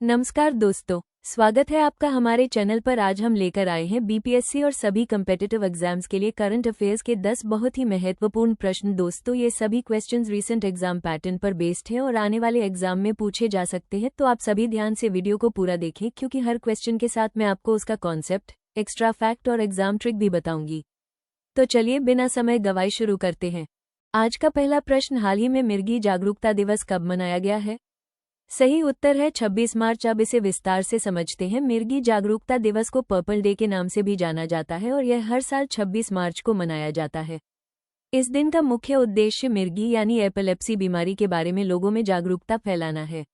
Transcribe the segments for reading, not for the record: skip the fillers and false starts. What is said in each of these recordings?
नमस्कार दोस्तों, स्वागत है आपका हमारे चैनल पर। आज हम लेकर आए हैं बीपीएससी और सभी कम्पिटिटिव एग्जाम्स के लिए करंट अफेयर्स के 10 बहुत ही महत्वपूर्ण प्रश्न। दोस्तों, ये सभी क्वेश्चंस रीसेंट एग्जाम पैटर्न पर बेस्ड हैं और आने वाले एग्जाम में पूछे जा सकते हैं, तो आप सभी ध्यान से वीडियो को पूरा देखें, क्योंकि हर क्वेश्चन के साथ मैं आपको उसका कॉन्सेप्ट, एक्स्ट्रा फैक्ट और एग्जाम ट्रिक भी बताऊंगी। तो चलिए बिना समय गवाए शुरू करते हैं। आज का पहला प्रश्न, हाल ही में मिर्गी जागरूकता दिवस कब मनाया गया है? सही उत्तर है 26 मार्च। अब इसे विस्तार से समझते हैं। मिर्गी जागरूकता दिवस को पर्पल डे के नाम से भी जाना जाता है और यह हर साल 26 मार्च को मनाया जाता है। इस दिन का मुख्य उद्देश्य मिर्गी यानी एपिलेप्सी बीमारी के बारे में लोगों में जागरूकता फैलाना है।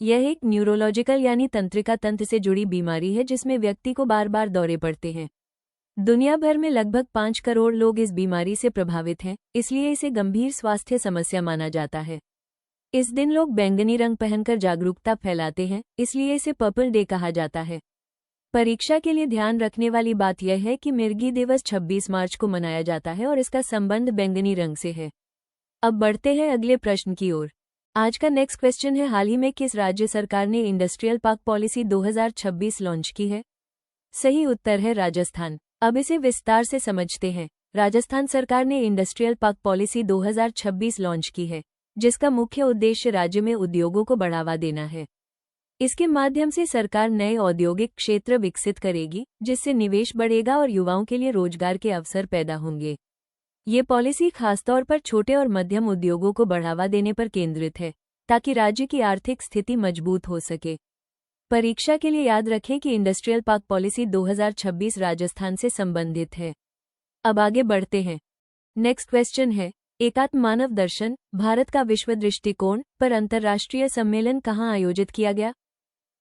यह एक न्यूरोलॉजिकल यानी तंत्रिका तंत्र से जुड़ी बीमारी है जिसमें व्यक्ति को बार बार दौरे पड़ते हैं। दुनिया भर में लगभग 5 करोड़ लोग इस बीमारी से प्रभावित हैं, इसलिए इसे गंभीर स्वास्थ्य समस्या माना जाता है। इस दिन लोग बैंगनी रंग पहनकर जागरूकता फैलाते हैं, इसलिए इसे पर्पल डे कहा जाता है। परीक्षा के लिए ध्यान रखने वाली बात यह है कि मिर्गी दिवस 26 मार्च को मनाया जाता है और इसका संबंध बैंगनी रंग से है। अब बढ़ते हैं अगले प्रश्न की ओर। आज का नेक्स्ट क्वेश्चन है, हाल ही में किस राज्य सरकार ने इंडस्ट्रियल पार्क पॉलिसी 2026 लॉन्च की है? सही उत्तर है राजस्थान। अब इसे विस्तार से समझते हैं। राजस्थान सरकार ने इंडस्ट्रियल पार्क पॉलिसी 2026 लॉन्च की है, जिसका मुख्य उद्देश्य राज्य में उद्योगों को बढ़ावा देना है। इसके माध्यम से सरकार नए औद्योगिक क्षेत्र विकसित करेगी, जिससे निवेश बढ़ेगा और युवाओं के लिए रोजगार के अवसर पैदा होंगे। ये पॉलिसी खासतौर पर छोटे और मध्यम उद्योगों को बढ़ावा देने पर केंद्रित है, ताकि राज्य की आर्थिक स्थिति मजबूत हो सके। परीक्षा के लिए याद रखें कि इंडस्ट्रियल पार्क पॉलिसी 2026 राजस्थान से संबंधित है। अब आगे बढ़ते हैं। नेक्स्ट क्वेश्चन है, एकात्म मानव दर्शन भारत का विश्व दृष्टिकोण पर अंतर्राष्ट्रीय सम्मेलन कहाँ आयोजित किया गया?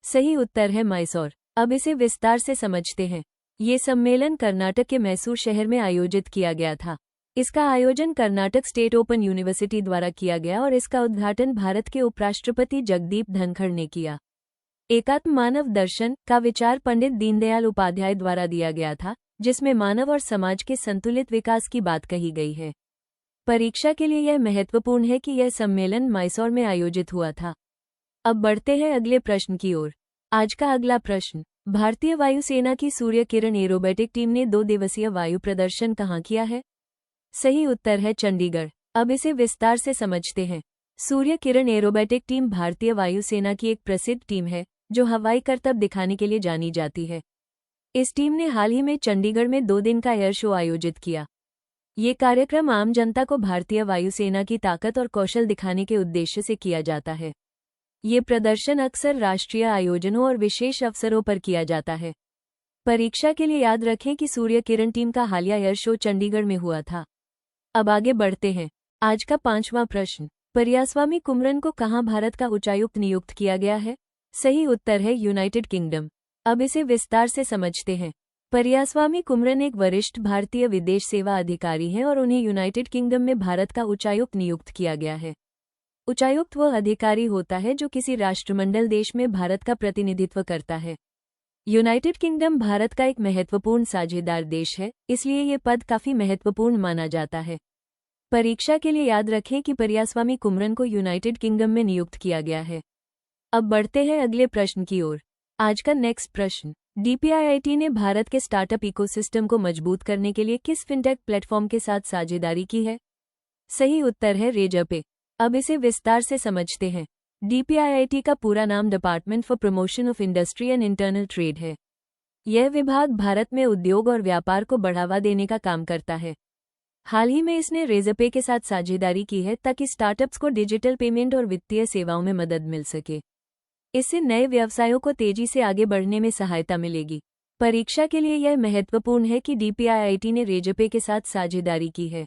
सही उत्तर है मैसूर। अब इसे विस्तार से समझते हैं। ये सम्मेलन कर्नाटक के मैसूर शहर में आयोजित किया गया था। इसका आयोजन कर्नाटक स्टेट ओपन यूनिवर्सिटी द्वारा किया गया और इसका उद्घाटन भारत के उपराष्ट्रपति जगदीप धनखड़ ने किया। एकात्म मानव दर्शन का विचार पंडित दीनदयाल उपाध्याय द्वारा दिया गया था, जिसमें मानव और समाज के संतुलित विकास की बात कही गई है। परीक्षा के लिए यह महत्वपूर्ण है कि यह सम्मेलन मैसूर में आयोजित हुआ था। अब बढ़ते हैं अगले प्रश्न की ओर। आज का अगला प्रश्न, भारतीय वायुसेना की सूर्य किरण एरोबेटिक टीम ने 2 दिवसीय वायु प्रदर्शन कहाँ किया है? सही उत्तर है चंडीगढ़। अब इसे विस्तार से समझते हैं। सूर्य किरण एरोबेटिक टीम भारतीय वायुसेना की एक प्रसिद्ध टीम है, जो हवाई करतब दिखाने के लिए जानी जाती है। इस टीम ने हाल ही में चंडीगढ़ में 2 दिन का एयर शो आयोजित किया। ये कार्यक्रम आम जनता को भारतीय वायुसेना की ताकत और कौशल दिखाने के उद्देश्य से किया जाता है। ये प्रदर्शन अक्सर राष्ट्रीय आयोजनों और विशेष अवसरों पर किया जाता है। परीक्षा के लिए याद रखें कि सूर्य किरण टीम का हालिया एयर शो चंडीगढ़ में हुआ था। अब आगे बढ़ते हैं। आज का 5वां प्रश्न, परियास्वामी कुमरन को कहाँ भारत का उच्चायुक्त नियुक्त किया गया है? सही उत्तर है यूनाइटेड किंगडम। अब इसे विस्तार से समझते हैं। परियास्वामी कुमरन एक वरिष्ठ भारतीय विदेश सेवा अधिकारी हैं और उन्हें यूनाइटेड किंगडम में भारत का उच्चायुक्त नियुक्त किया गया है। उच्चायुक्त वह अधिकारी होता है जो किसी राष्ट्रमंडल देश में भारत का प्रतिनिधित्व करता है। यूनाइटेड किंगडम भारत का एक महत्वपूर्ण साझेदार देश है, इसलिए ये पद काफी महत्वपूर्ण माना जाता है। परीक्षा के लिए याद रखें कि परियास्वामी कुमरन को यूनाइटेड किंगडम में नियुक्त किया गया है। अब बढ़ते हैं अगले प्रश्न की ओर। आज का नेक्स्ट प्रश्न, डीपीआईआईटी ने भारत के स्टार्टअप इकोसिस्टम को मजबूत करने के लिए किस फिनटेक प्लेटफॉर्म के साथ साझेदारी की है? सही उत्तर है रेजरपे। अब इसे विस्तार से समझते हैं। डीपीआईआईटी का पूरा नाम department for promotion of industry and internal trade है। यह विभाग भारत में उद्योग और व्यापार को बढ़ावा देने का काम करता है। हाल ही में इसने रेजरपे के साथ साझेदारी की है ताकि स्टार्टअप्स को डिजिटल पेमेंट और वित्तीय सेवाओं में मदद मिल सके। इससे नए व्यवसायों को तेजी से आगे बढ़ने में सहायता मिलेगी। परीक्षा के लिए यह महत्वपूर्ण है कि डीपीआईआईटी ने रेजरपे के साथ साझेदारी की है।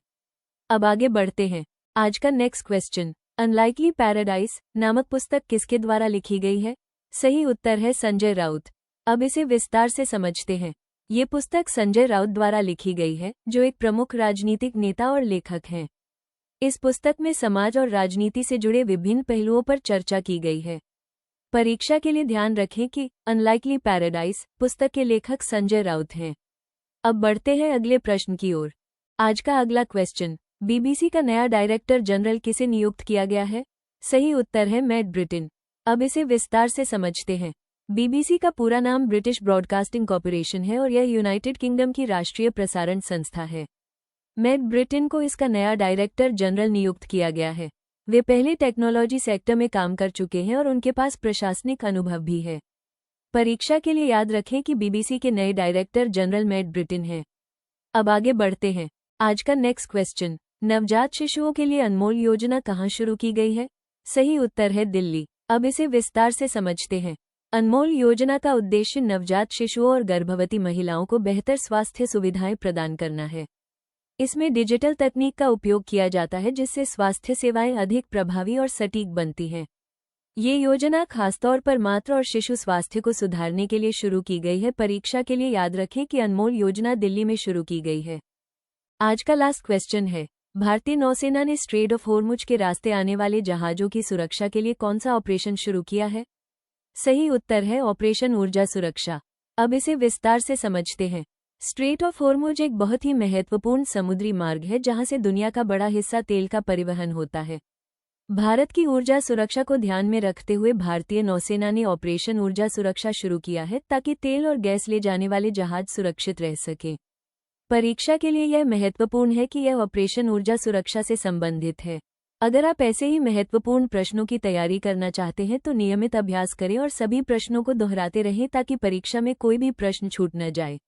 अब आगे बढ़ते हैं। आज का नेक्स्ट क्वेश्चन, अनलाइकली पैराडाइज नामक पुस्तक किसके द्वारा लिखी गई है? सही उत्तर है संजय राउत। अब इसे विस्तार से समझते हैं। ये पुस्तक संजय राउत द्वारा लिखी गई है, जो एक प्रमुख राजनीतिक नेता और लेखक हैं। इस पुस्तक में समाज और राजनीति से जुड़े विभिन्न पहलुओं पर चर्चा की गई है। परीक्षा के लिए ध्यान रखें कि अनलाइकली पैराडाइज पुस्तक के लेखक संजय राउत हैं। अब बढ़ते हैं अगले प्रश्न की ओर। आज का अगला क्वेश्चन, बीबीसी का नया डायरेक्टर जनरल किसे नियुक्त किया गया है? सही उत्तर है मैट ब्रिटन। अब इसे विस्तार से समझते हैं। बीबीसी का पूरा नाम ब्रिटिश ब्रॉडकास्टिंग कॉर्पोरेशन है और यह यूनाइटेड किंगडम की राष्ट्रीय प्रसारण संस्था है। मैट ब्रिटेन को इसका नया डायरेक्टर जनरल नियुक्त किया गया है। वे पहले टेक्नोलॉजी सेक्टर में काम कर चुके हैं और उनके पास प्रशासनिक अनुभव भी है। परीक्षा के लिए याद रखें कि बीबीसी के नए डायरेक्टर जनरल मैट ब्रिटेन हैं। अब आगे बढ़ते हैं। आज का नेक्स्ट क्वेश्चन, नवजात शिशुओं के लिए अनमोल योजना कहाँ शुरू की गई है? सही उत्तर है दिल्ली। अब इसे विस्तार से समझते हैं। अनमोल योजना का उद्देश्य नवजात शिशुओं और गर्भवती महिलाओं को बेहतर स्वास्थ्य सुविधाएं प्रदान करना है। इसमें डिजिटल तकनीक का उपयोग किया जाता है जिससे स्वास्थ्य सेवाएं अधिक प्रभावी और सटीक बनती हैं। ये योजना खासतौर पर मातृ और शिशु स्वास्थ्य को सुधारने के लिए शुरू की गई है। परीक्षा के लिए याद रखें कि अनमोल योजना दिल्ली में शुरू की गई है। आज का लास्ट क्वेश्चन है, भारतीय नौसेना ने स्ट्रेट ऑफ होर्मुज के रास्ते आने वाले जहाजों की सुरक्षा के लिए कौन सा ऑपरेशन शुरू किया है? सही उत्तर है ऑपरेशन ऊर्जा सुरक्षा। अब इसे विस्तार से समझते हैं। स्ट्रेट ऑफ होर्मुज एक बहुत ही महत्वपूर्ण समुद्री मार्ग है जहां से दुनिया का बड़ा हिस्सा तेल का परिवहन होता है। भारत की ऊर्जा सुरक्षा को ध्यान में रखते हुए भारतीय नौसेना ने ऑपरेशन ऊर्जा सुरक्षा शुरू किया है ताकि तेल और गैस ले जाने वाले जहाज सुरक्षित रह सकें। परीक्षा के लिए यह महत्वपूर्ण है कि यह ऑपरेशन ऊर्जा सुरक्षा से संबंधित है। अगर आप ऐसे ही महत्वपूर्ण प्रश्नों की तैयारी करना चाहते हैं तो नियमित अभ्यास करें और सभी प्रश्नों को दोहराते रहें ताकि परीक्षा में कोई भी प्रश्न छूट न जाए।